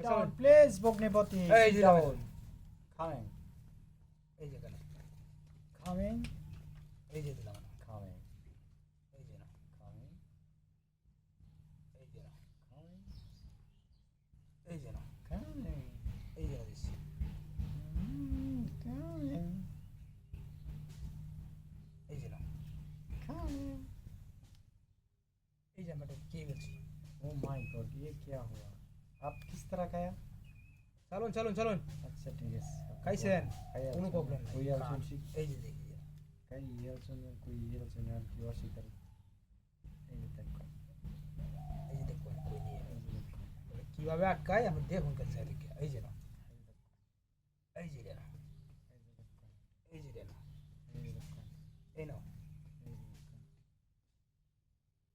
down, please, Bhognipati. Hey, Sit down. down. Coming. এই যে এখানে Coming. এই যে দিলাম Coming. এই যে না Coming. এই যে না Coming. এই যে না Coming. এই যে না দিচ্ছি Coming. এই যে না Coming. এই যে আমরা কে বলছি Oh my God, ये क्या हुआ? आप किस तरह खाया? চলুন চলুন চলুন अच्छा ठीक है. খাইছেন खाया. কোনো প্রবলেম নাই कोई also शिक. এই যে দেখি कहीं ये also में कोई ये also में आपकी और शिकर. ये तक का. এই যে দেখুন কই নিয়ে ये देखो. বলে কিভাবে আটকায় আমরা দেখুন কাছে লিখে এই যে না এই যে না এই যে না ये देखो. এই না ये देखो.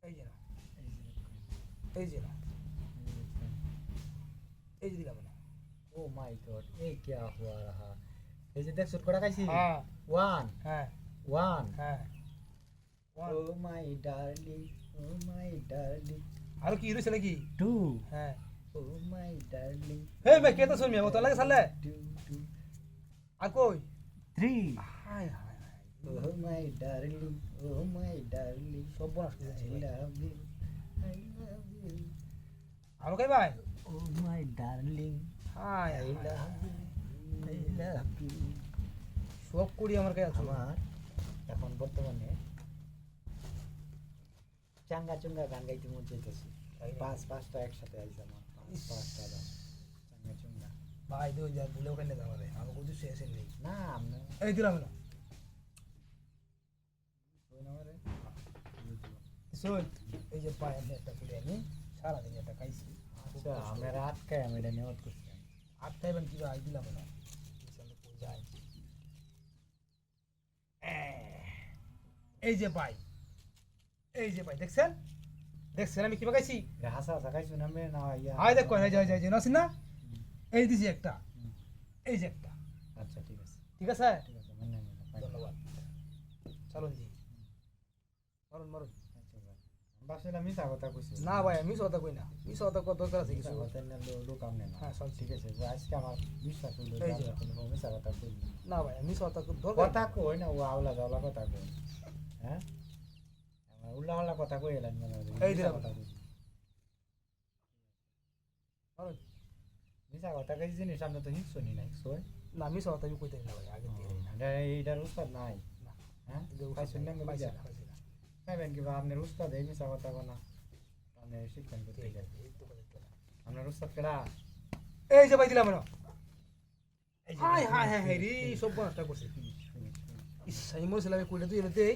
এই যে না ये देखो. এই যে না ये देखो. এই যে দিলাম না Oh my God, ये क्या हुआ रहा? ये जो देख सुट कोड़ा कैसी? হ্যাঁ One, হ্যাঁ one. হ্যাঁ Oh my darling, oh my darling. আর কি রইছে নাকি Two, হ্যাঁ oh my darling. হে মে কে তো শুনবি মত লাগে সালে Two, two. আর কই Three. Hi hi hi Oh my darling, oh my darling. সব বনাস I love you, I love you. আর কই ভাই Oh my darling, hi I hi love you, I love you. সব কুড়ি আমার কাছে আছে আমার এখন বর্তমানে চাঙ্গা চুঙ্গা গান গাইতে মন চাইতেছি পাঁচটা একসাথে আইছে আমার পাঁচটা গান চাঙ্গা চুঙ্গা ভাই দুই যা ভুলে ওখানে যাওয়া রে আমাকে কিছু শেষ নেই না আমি এই দিলাম না শোন আমারে শোন এই যে পায়ে আমি একটা কুড়ি আমি সারাদিন একটা খাইছি আচ্ছা আমি রাত খাই আমি এটা নিয়ত করছি আট খাইবেন কি ভাই দিলাম না যাই এই যে ভাই দেখছেন দেখছেন আমি কি পাইছি হাসা হাসা খাইছো না আমি না ইয়া হাই দেখো এই যে নাসিন না এই দিছি একটা এই যে একটা আচ্ছা ঠিক আছে ঠিক আছে ঠিক আছে মানে ধন্যবাদ চলুন জি মারুন মারুন বাসে আমি কথা কইছি না ভাই আমি কথা কই না মিস কথা কত দরকার আছে কিছু কথা না লোক আমনে না হ্যাঁ সব ঠিক আছে যে আজকে আমার বিশ্বাস হলো এই যে। যে তুমি মিছা কথা কই না ভাই আমি কথা দরকার কথা কই না ও আওলা জাওলা কথা কই হ্যাঁ আমার উল্লা হল্লা কথা কই এলেন মানে এই দিলাম। কথা কই মারুন মিছা কথা কই জিনিস সামনে তো হিংসো নি না হিংসো না মিস কথা আমি কইতে না ভাই আগে দিয়ে এটা এইটার উস্তাদ নাই না হ্যাঁ এই যে পাইছেন না পাইছি বুঝা না, পাইছি না। পাইবেন কি বা আপনার উস্তাদ এই মিছা কথা বলা আপনি শিখবেন করতে ঠিক গেলে আছে, এই তো কথা না। আপনার উস্তাদ কেডা এই যে ভাই দিলাম না হাই হাই হাই রে সব নষ্ট করছে ইস আমি মনে ছিলাম কইলে তুই এনে দেই